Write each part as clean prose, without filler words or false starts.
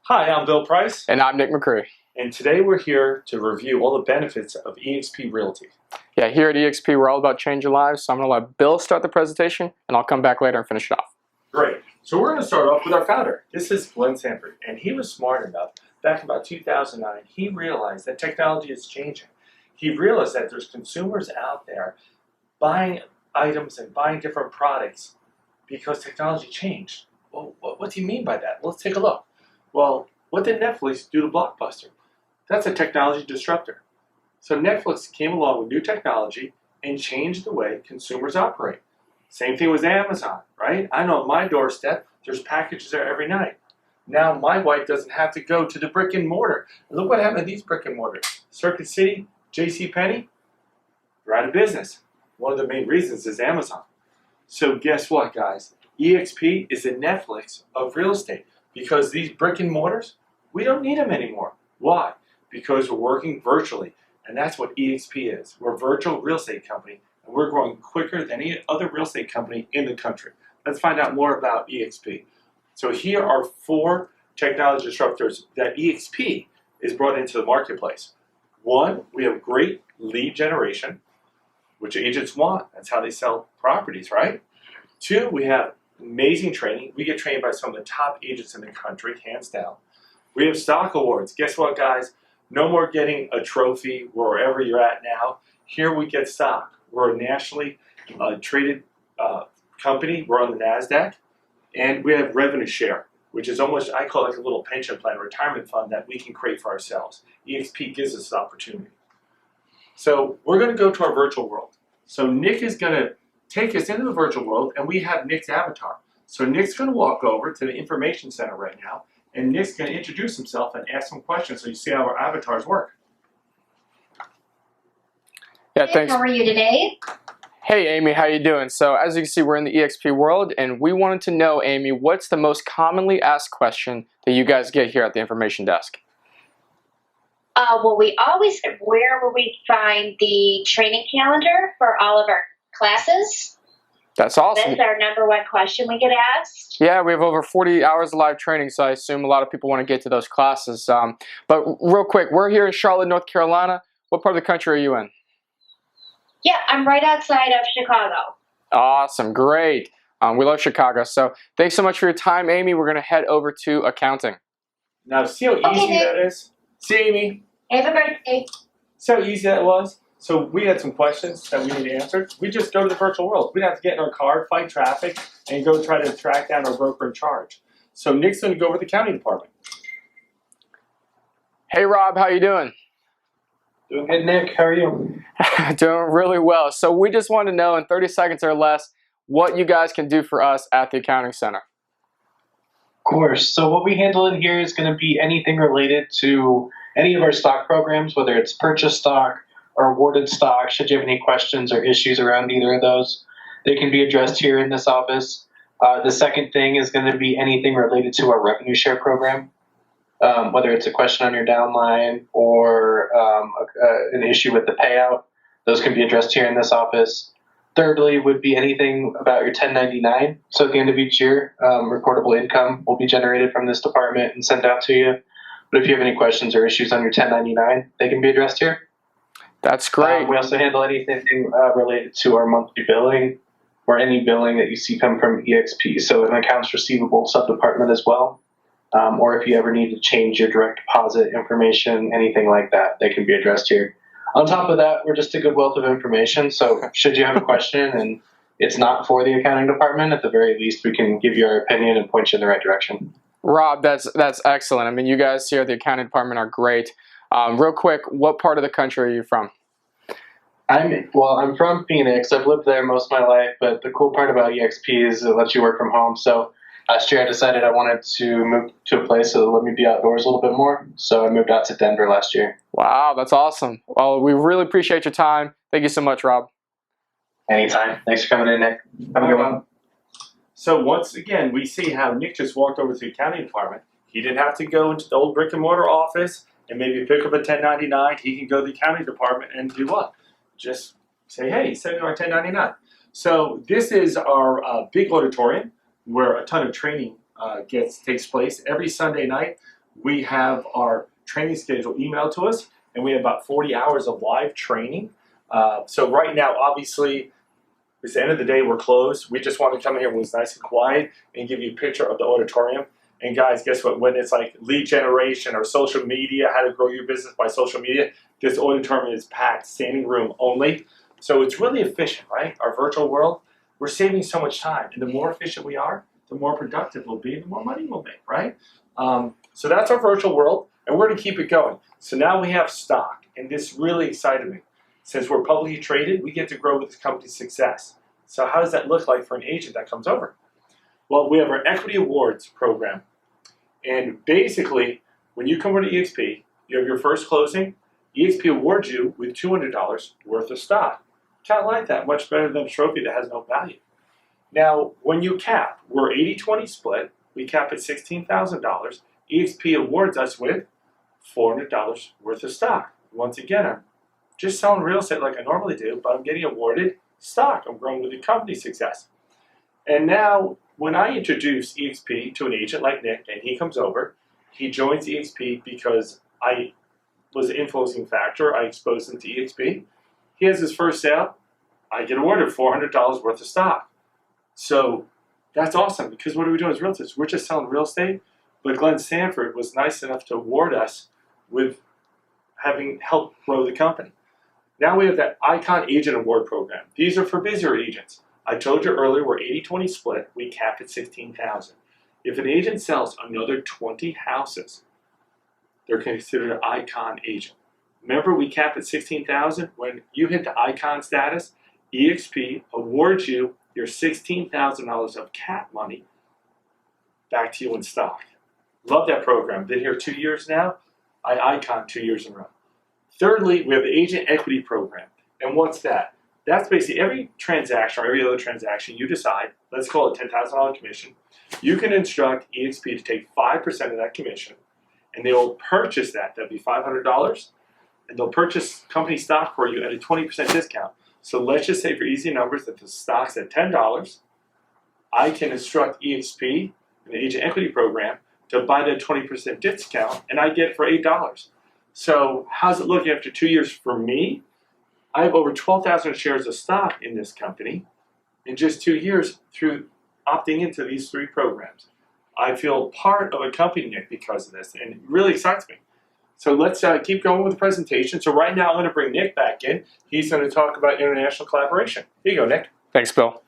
Hi, I'm Bill Price. And I'm Nick McCree. And today we're here to review all the benefits of eXp Realty. Yeah, here at eXp, we're all about changing lives. So I'm going to let Bill start the presentation, and I'll come back later and finish it off. Great. So we're going to start off with our founder. This is Glenn Sanford, and he was smart enough, back in about 2009, he realized that technology is changing. He realized that there's consumers out there buying items and buying different products because technology changed. Well, what do you mean by that? Let's take a look. Well, what did Netflix do to Blockbuster? That's a technology disruptor. So Netflix came along with new technology and changed the way consumers operate. Same thing with Amazon, right? I know at my doorstep, there's packages there every night. Now my wife doesn't have to go to the brick and mortar. And look what happened to these brick and mortars. Circuit City, JCPenney, they're out of business. One of the main reasons is Amazon. So guess what, guys? eXp is the Netflix of real estate because these brick and mortars, we don't need them anymore. Why? Because we're working virtually, and that's what eXp is. We're a virtual real estate company, and we're growing quicker than any other real estate company in the country. Let's find out more about eXp. So here are 4 technology disruptors that eXp is brought into the marketplace. 1, we have great lead generation, which agents want. That's how they sell properties, right? 2, we have amazing training. We get trained by some of the top agents in the country, hands down. We have stock awards. Guess what, guys? No more getting a trophy wherever you're at now. Here we get stock. We're a nationally traded company. We're on the NASDAQ. And we have revenue share, which is almost, I call it like a little pension plan, a retirement fund that we can create for ourselves. eXp gives us the opportunity. So we're going to go to our virtual world. So Nick is going to take us into the virtual world, and we have Nick's avatar. So Nick's going to walk over to the information center right now, and Nick's going to introduce himself and ask some questions so you see how our avatars work. Yeah, thanks. How are you today? Hey, Amy, how you doing? So as you can see, we're in the eXp world, and we wanted to know, Amy, what's the most commonly asked question that you guys get here at the information desk? Well, we always, where will we find the training calendar for all of our classes? That's awesome. That's our #1 question we get asked. Yeah, we have over 40 hours of live training, so I assume a lot of people want to get to those classes. But real quick, we're here in Charlotte, North Carolina. What part of the country are you in? Yeah, I'm right outside of Chicago. Awesome, great. We love Chicago. So thanks so much for your time, Amy. We're going to head over to accounting. Now, see how easy that is? See, Amy? Have a birthday. See how easy that was? So we had some questions that we need answered. We just go to the virtual world. We don't have to get in our car, fight traffic, and go try to track down our broker in charge. So Nick's going to go over to the accounting department. Hey, Rob, how you doing? Doing good, Nick. How are you? Doing really well. So we just want to know in 30 seconds or less what you guys can do for us at the Accounting Center. Of course. So what we handle in here is going to be anything related to any of our stock programs, whether it's purchase stock or awarded stock. Should you have any questions or issues around either of those, they can be addressed here in this office. The second thing is going to be anything related to our revenue share program. Whether it's a question on your downline or an issue with the payout, those can be addressed here in this office. Thirdly would be anything about your 1099. So at the end of each year, reportable income will be generated from this department and sent out to you. But if you have any questions or issues on your 1099, they can be addressed here. That's great. We also handle anything related to our monthly billing or any billing that you see come from eXp. So an accounts receivable sub-department as well. Or if you ever need to change your direct deposit information, anything like that, they can be addressed here. On top of that, we're just a good wealth of information. So should you have a question and it's not for the accounting department, at the very least, we can give you our opinion and point you in the right direction. Rob, that's excellent. I mean, you guys here at the accounting department are great. Real quick, what part of the country are you from? I'm from Phoenix. I've lived there most of my life, but the cool part about eXp is it lets you work from home. So last year I decided I wanted to move to a place that would let me be outdoors a little bit more. So I moved out to Denver last year. Wow, that's awesome. Well, we really appreciate your time. Thank you so much, Rob. Anytime. Thanks for coming in, Nick. Have a good one. So once again, we see how Nick just walked over to the accounting department. He didn't have to go into the old brick and mortar office and maybe pick up a 1099. He can go to the accounting department and do what? Just say, hey, send me our 1099. So this is our big auditorium where a ton of training takes place every Sunday night. We have our training schedule emailed to us, and we have about 40 hours of live training. So right now, obviously, it's the end of the day, we're closed. We just want to come in here when it's nice and quiet and give you a picture of the auditorium. And guys, guess what? When it's like lead generation or social media, how to grow your business by social media, this auditorium is packed, standing room only. So it's really efficient, right? Our virtual world, we're saving so much time. And the more efficient we are, the more productive we'll be, the more money we'll make, right? So that's our virtual world, and we're going to keep it going. So now we have stock, and this really excited me. Since we're publicly traded, we get to grow with this company's success. So how does that look like for an agent that comes over? Well, we have our equity awards program. And basically, when you come over to eXp, you have your first closing, eXp awards you with $200 worth of stock. Kind of like that, much better than a trophy that has no value. Now, when you cap, we're 80-20 split. We cap at $16,000. eXp awards us with $400 worth of stock. Once again, I'm just selling real estate like I normally do, but I'm getting awarded stock. I'm growing with the company's success. And now, when I introduce eXp to an agent like Nick, and he comes over, he joins eXp because I was an influencing factor. I exposed him to eXp. He has his first sale. I get awarded $400 worth of stock. So that's awesome, because what are we doing as realtors? We're just selling real estate, but Glenn Sanford was nice enough to award us with having helped grow the company. Now we have that Icon Agent Award Program. These are for busier agents. I told you earlier we're 80-20 split. We cap at $16,000. If an agent sells another 20 houses, they're considered an Icon agent. Remember, we cap at $16,000. When you hit the Icon status, eXp awards you your $16,000 of cap money back to you in stock. Love that program. Been here 2 years now. I Icon 2 years in a row. Thirdly, we have the Agent Equity Program. And what's that? That's basically every transaction or every other transaction you decide, let's call it $10,000 commission, you can instruct eXp to take 5% of that commission, and they will purchase that. That'd be $500, and they'll purchase company stock for you at a 20% discount. So let's just say for easy numbers that the stock's at $10. I can instruct eXp, an Agent Equity Program, to buy that 20% discount, and I get it for $8. So how's it look after 2 years for me? I have over 12,000 shares of stock in this company in just 2 years through opting into these three programs. I feel part of a company, Nick, because of this, and it really excites me. So let's keep going with the presentation. So right now I'm going to bring Nick back in. He's going to talk about international collaboration. Here you go, Nick. Thanks, Bill.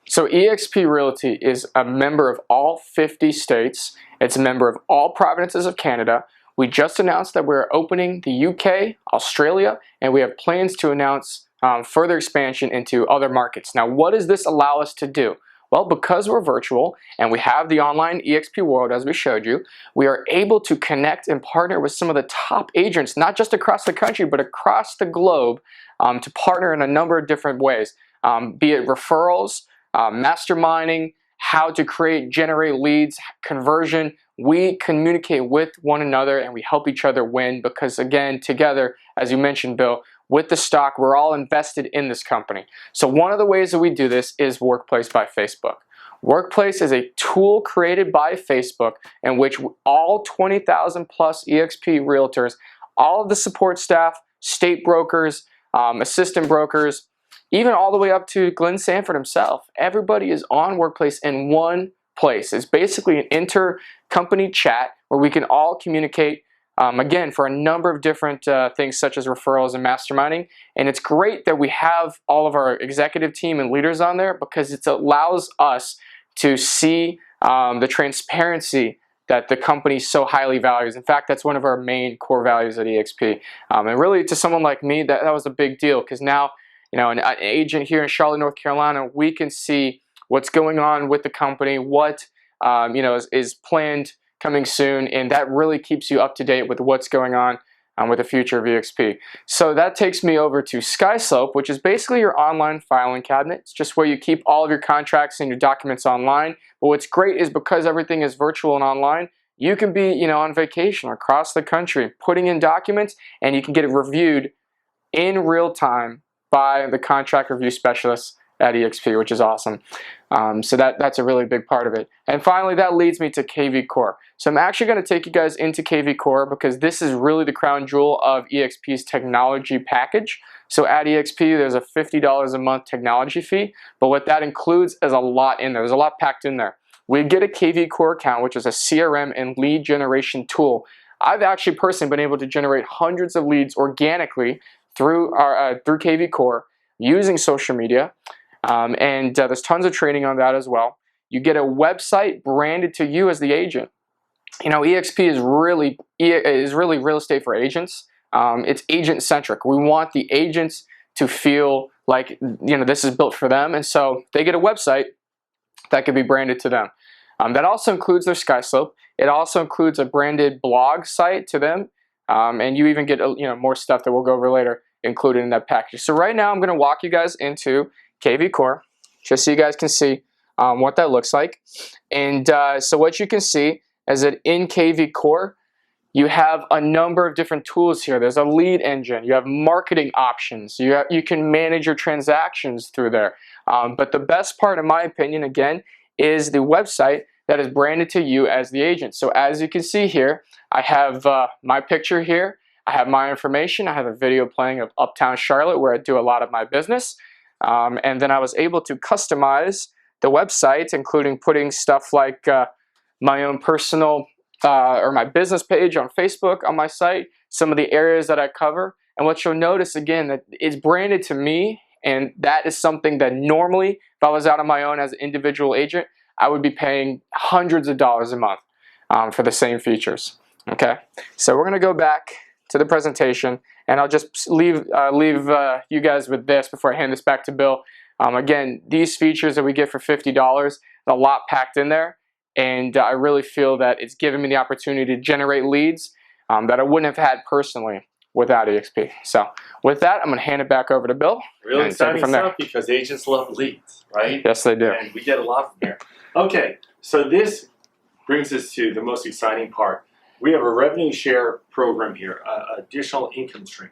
So eXp Realty is a member of all 50 states. It's a member of all provinces of Canada. We just announced that we're opening the UK, Australia, and we have plans to announce further expansion into other markets. Now, what does this allow us to do? Well, because we're virtual and we have the online eXp world, as we showed you, we are able to connect and partner with some of the top agents, not just across the country, but across the globe, to partner in a number of different ways, be it referrals, masterminding, how to generate leads, conversion. We communicate with one another and we help each other win because, again, together, as you mentioned, Bill, with the stock, we're all invested in this company. So one of the ways that we do this is Workplace by Facebook. Workplace is a tool created by Facebook in which all 20,000 plus eXp realtors, all of the support staff, state brokers, assistant brokers, even all the way up to Glenn Sanford himself, everybody is on Workplace in one place. It's basically an inter-company chat where we can all communicate, again, for a number of different things such as referrals and masterminding. And it's great that we have all of our executive team and leaders on there because it allows us to see the transparency that the company so highly values. In fact, that's one of our main core values at eXp. And really, to someone like me, that was a big deal because now, you know, an agent here in Charlotte, North Carolina, we can see what's going on with the company, what is planned coming soon, and that really keeps you up to date with what's going on with the future of eXp. So that takes me over to SkySlope, which is basically your online filing cabinet. It's just where you keep all of your contracts and your documents online. But what's great is because everything is virtual and online, you can be on vacation or across the country, putting in documents, and you can get it reviewed in real time by the contract review specialist at eXp, which is awesome. So that's a really big part of it. And finally, that leads me to KV Core. So I'm actually going to take you guys into KV Core because this is really the crown jewel of eXp's technology package. So at eXp, there's a $50 a month technology fee, but what that includes is a lot in there. There's a lot packed in there. We get a KV Core account, which is a CRM and lead generation tool. I've actually personally been able to generate hundreds of leads organically through KV Core using social media. And there's tons of training on that as well. You get a website branded to you as the agent. You know, eXp is really real estate for agents. It's agent centric. We want the agents to feel like, you know, this is built for them, and so they get a website that could be branded to them. That also includes their SkySlope. It also includes a branded blog site to them, and you even get more stuff that we'll go over later included in that package. So right now I'm going to walk you guys into KV Core just so you guys can see what that looks like. And so what you can see is that in KV Core you have a number of different tools here. There's a lead engine, you have marketing options, you can manage your transactions through there. But the best part, in my opinion, again, is the website that is branded to you as the agent. So as you can see here, I have my picture here, I have my information, I have a video playing of Uptown Charlotte where I do a lot of my business. And then I was able to customize the website, including putting stuff like my own personal or my business page on Facebook on my site, some of the areas that I cover. And what you'll notice again, that it's branded to me, and that is something that normally, if I was out on my own as an individual agent, I would be paying hundreds of dollars a month for the same features. Okay, so we're gonna go back to the presentation, and I'll just leave you guys with this before I hand this back to Bill. Again, these features that we get for $50, a lot packed in there, and I really feel that it's given me the opportunity to generate leads that I wouldn't have had personally without eXp. So with that, I'm going to hand it back over to Bill. Really exciting stuff because agents love leads, right? Yes, they do. And we get a lot from here. Okay, so this brings us to the most exciting part. We have a revenue share program here, additional income stream.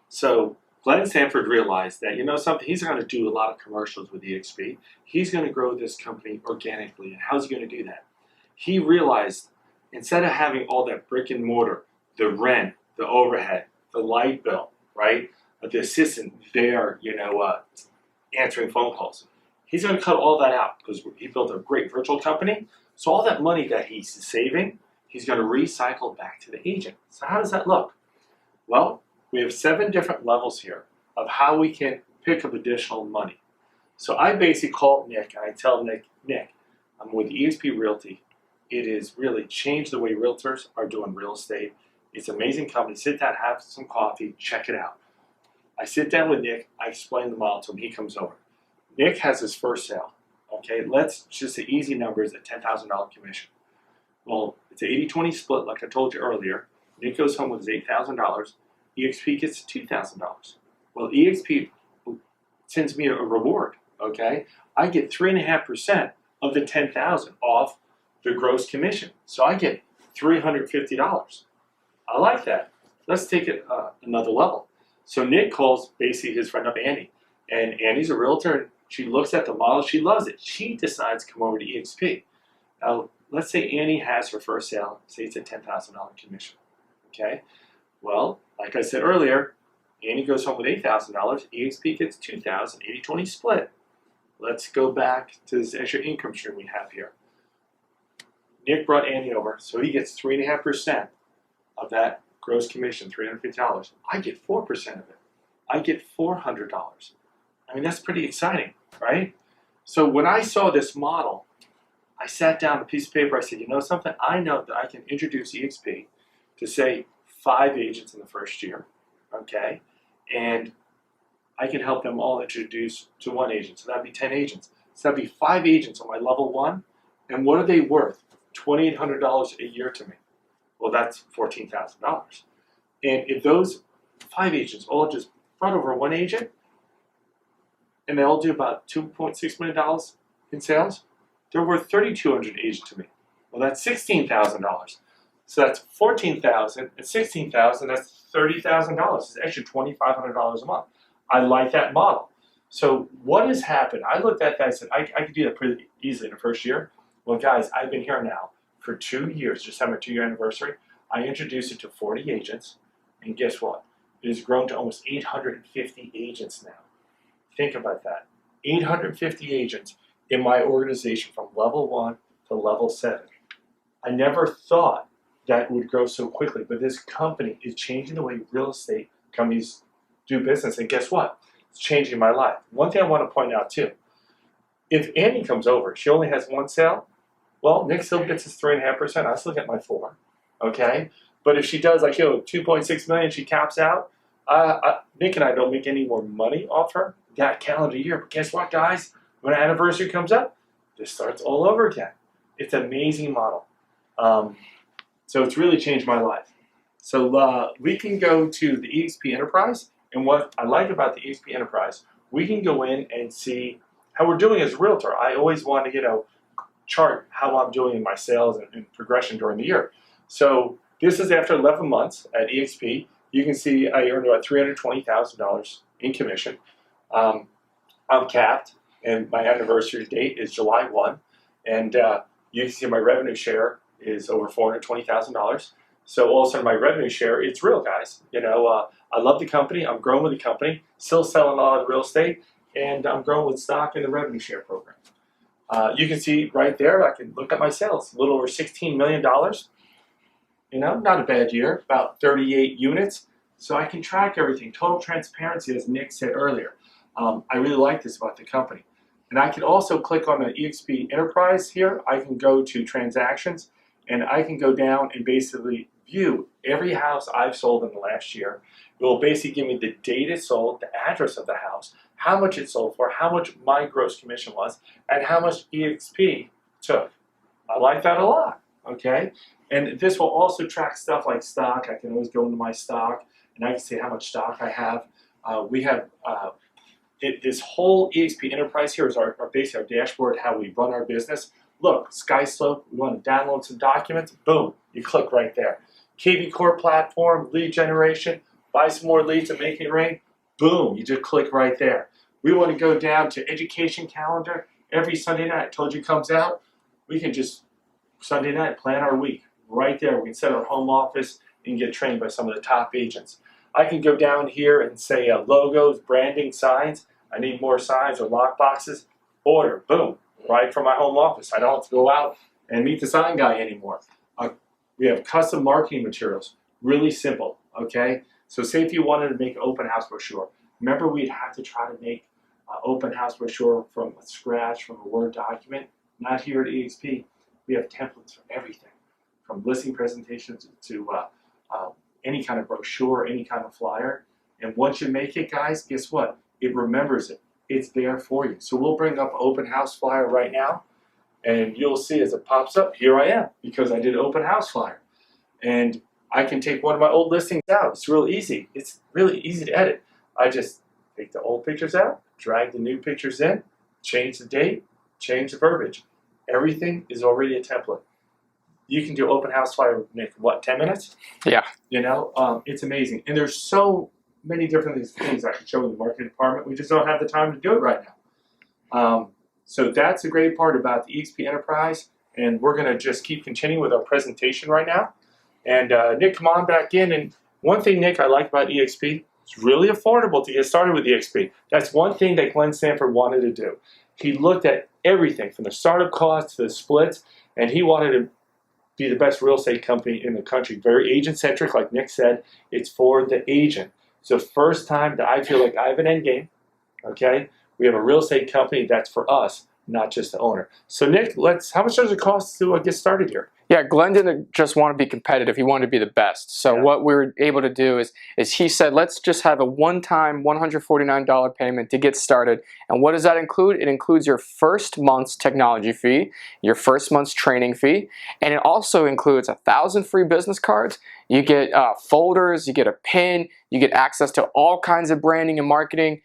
So Glenn Sanford realized that, you know something, he's going to do a lot of commercials with eXp. He's going to grow this company organically. And how's he going to do that? He realized instead of having all that brick and mortar, the rent, the overhead, the light bill, right? The assistant there, answering phone calls. He's going to cut all that out because he built a great virtual company. So all that money that he's saving, he's going to recycle back to the agent. So how does that look? Well, we have 7 different levels here of how we can pick up additional money. So I basically call Nick and I tell Nick, I'm with eXp Realty. It has really changed the way realtors are doing real estate. It's an amazing company. Sit down, have some coffee, check it out. I sit down with Nick, I explain the model to him, he comes over. Nick has his first sale. Okay, let's just the easy numbers at $10,000 commission. Well, it's an 80-20 split like I told you earlier. Nick goes home with his $8,000. eXp gets $2,000. Well, eXp sends me a reward, okay? I get 3.5% of the $10,000 off the gross commission. So I get $350. I like that. Let's take it another level. So Nick calls basically his friend up, Annie. And Annie's a realtor, and she looks at the model, she loves it. She decides to come over to eXp. Now, let's say Annie has her first sale, say it's a $10,000 commission, okay? Well, like I said earlier, Annie goes home with $8,000, eXp gets $2,000, 80-20 split. Let's go back to this extra income stream we have here. Nick brought Annie over, so he gets 3.5% of that gross commission, $350. I get 4% of it. I get $400. I mean, that's pretty exciting, right? So when I saw this model, I sat down on a piece of paper, I said, you know something? I know that I can introduce eXp to, say, 5 agents in the first year, okay? And I can help them all introduce to 1 agent, so that'd be 10 agents. So that'd be 5 agents on my level 1, and what are they worth? $2,800 a year to me. Well, that's $14,000. And if those 5 agents all just brought over 1 agent, and they all do about $2.6 million in sales, they're worth $3,200 agent to me. Well, that's $16,000. So that's $14,000 and $16,000. That's $30,000. It's extra $2,500 a month. I like that model. So what has happened? I looked at that and said, I could do that pretty easily in the first year. Well, guys, I've been here now for 2 years, just had my 2-year anniversary. I introduced it to 40 agents, and guess what? It has grown to almost 850 agents now. Think about that. 850 agents in my organization from level 1 to level 7. I never thought that would grow so quickly, but this company is changing the way real estate companies do business, and guess what? It's changing my life. One thing I want to point out too, if Annie comes over, she only has 1 sale, well, Nick still gets his 3.5%. I still get my 4, okay? But if she does like 2.6 million, she caps out. Nick and I don't make any more money off her that calendar year. But guess what, guys? When an anniversary comes up, this starts all over again. It's an amazing model. So it's really changed my life. So we can go to the eXp Enterprise, and what I like about the eXp Enterprise, we can go in and see how we're doing as a realtor. I always want to, chart how I'm doing in my sales and progression during the year. So this is after 11 months at eXp. You can see I earned about $320,000 in commission. I'm capped, and my anniversary date is July 1. And you can see my revenue share is over $420,000. So all of a sudden my revenue share, it's real, guys. I love the company. I'm growing with the company, still selling a lot of real estate, and I'm growing with stock in the revenue share program. You can see right there, I can look at my sales, a little over $16 million. Not a bad year, about 38 units. So I can track everything. Total transparency, as Nick said earlier. I really like this about the company. And I can also click on the eXp Enterprise here. I can go to transactions, and I can go down and basically view every house I've sold in the last year. It will basically give me the date it sold, the address of the house, how much it sold for, how much my gross commission was, and how much eXp took. I like that a lot, okay? And this will also track stuff like stock. I can always go into my stock, and I can see how much stock I have. We have this whole eXp Enterprise here is basically our dashboard, how we run our business. Look, SkySlope, we want to download some documents, boom, you click right there. KV Core platform, lead generation, buy some more leads and make it rain, boom, you just click right there. We want to go down to education calendar. Every Sunday night, I told you comes out, we can just Sunday night plan our week. Right there, we can set our home office and get trained by some of the top agents. I can go down here and say logos, branding, signs. I need more signs or lock boxes. Order, boom, right from my home office. I don't have to go out and meet the sign guy anymore. We have custom marketing materials, really simple, okay? So say if you wanted to make an open house brochure, remember we'd have to try to make an open house brochure from scratch, from a Word document. Not here at eXp. We have templates for everything, from listing presentations to any kind of brochure, any kind of flyer. And once you make it, guys, guess what? It remembers it. It's there for you. So we'll bring up open house flyer right now, and you'll see as it pops up, here I am, because I did open house flyer. And I can take one of my old listings out. It's real easy. It's really easy to edit. I just take the old pictures out, drag the new pictures in, change the date, change the verbiage. Everything is already a template. You can do open house flyer in, what, 10 minutes? Yeah. It's amazing. And there's so many different things I could show in the marketing department. We just don't have the time to do it right now. So that's a great part about the eXp Enterprise. And we're going to just keep continuing with our presentation right now. And Nick, come on back in. And one thing, Nick, I like about eXp, it's really affordable to get started with eXp. That's one thing that Glenn Sanford wanted to do. He looked at everything from the startup costs to the splits, and he wanted to be the best real estate company in the country. Very agent-centric, like Nick said. It's for the agent. It's the first time that I feel like I have an end game, okay? We have a real estate company that's for us, not just the owner. So Nick, how much does it cost to get started here? Yeah, Glenn didn't just want to be competitive. He wanted to be the best. So what we were able to do is he said, let's just have a one-time $149 payment to get started. And what does that include? It includes your first month's technology fee, your first month's training fee, and it also includes 1,000 free business cards. You get folders, you get a pin, you get access to all kinds of branding and marketing,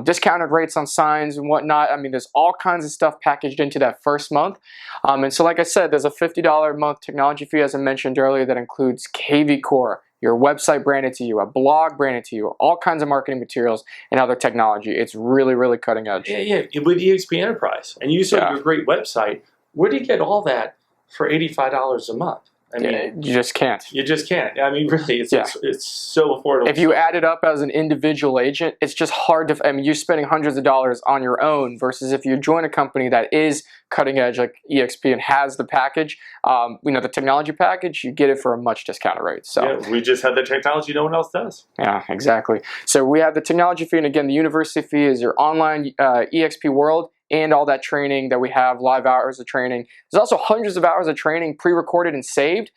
discounted rates on signs and whatnot. I mean, there's all kinds of stuff packaged into that first month. And so like I said, there's a $50 a month technology fee, as I mentioned earlier, that includes KV Core, your website branded to you, a blog branded to you, all kinds of marketing materials and other technology. It's really, really cutting edge. Yeah, with eXp Enterprise. And you said your great website. Where do you get all that for $85 a month? I mean, you just can't. You just can't. I mean, really, it's so affordable. If you add it up as an individual agent, it's just hard to, I mean, you're spending hundreds of dollars on your own versus if you join a company that is cutting edge like eXp and has the package, the technology package, you get it for a much discounted rate. So yeah, we just have the technology no one else does. Yeah, exactly. So we have the technology fee, and again, the university fee is your online eXp world and all that training that we have, live hours of training. There's also hundreds of hours of training pre-recorded and saved.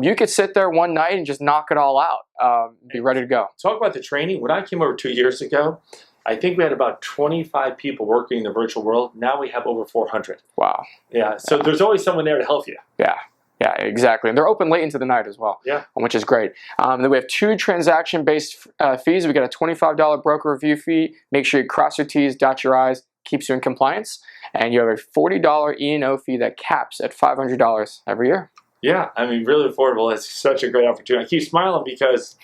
You could sit there one night and just knock it all out, be ready to go. Talk about the training. When I came over 2 years ago, I think we had about 25 people working in the virtual world. Now we have over 400. Wow. Yeah, so there's always someone there to help you. Yeah, exactly. And they're open late into the night as well, which is great. Then we have 2 transaction-based fees. We got a $25 broker review fee. Make sure you cross your T's, dot your I's, keeps you in compliance. And you have a $40 E&O fee that caps at $500 every year. Yeah, I mean, really affordable. It's such a great opportunity. I keep smiling because,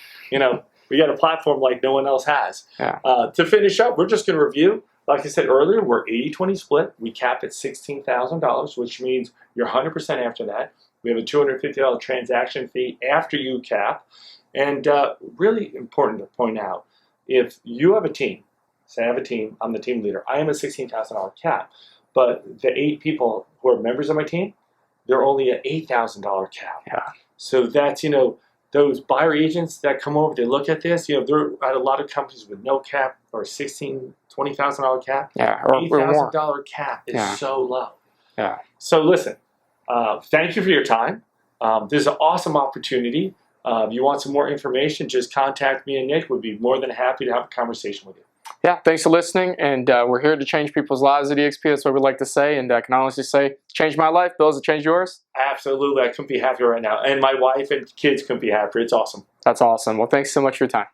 we got a platform like no one else has. Yeah. To finish up, we're just going to review. Like I said earlier, we're 80-20 split. We cap at $16,000, which means you're 100% after that. We have a $250 transaction fee after you cap. And really important to point out, if you have a team, say I have a team, I'm the team leader, I am a $16,000 cap. But the 8 people who are members of my team, they're only an $8,000 cap. Yeah. So that's, those buyer agents that come over, they look at this, they're at a lot of companies with no cap or $16,000, $20,000 cap. Yeah, or $8,000 cap is so low. Yeah. So listen, thank you for your time. This is an awesome opportunity. If you want some more information, just contact me and Nick. We'd be more than happy to have a conversation with you. Yeah, thanks for listening, and we're here to change people's lives at eXp. That's what we like to say, and I can honestly say, it's changed my life. Bill, has it changed yours? Absolutely. I couldn't be happier right now. And my wife and kids couldn't be happier. It's awesome. That's awesome. Well, thanks so much for your time.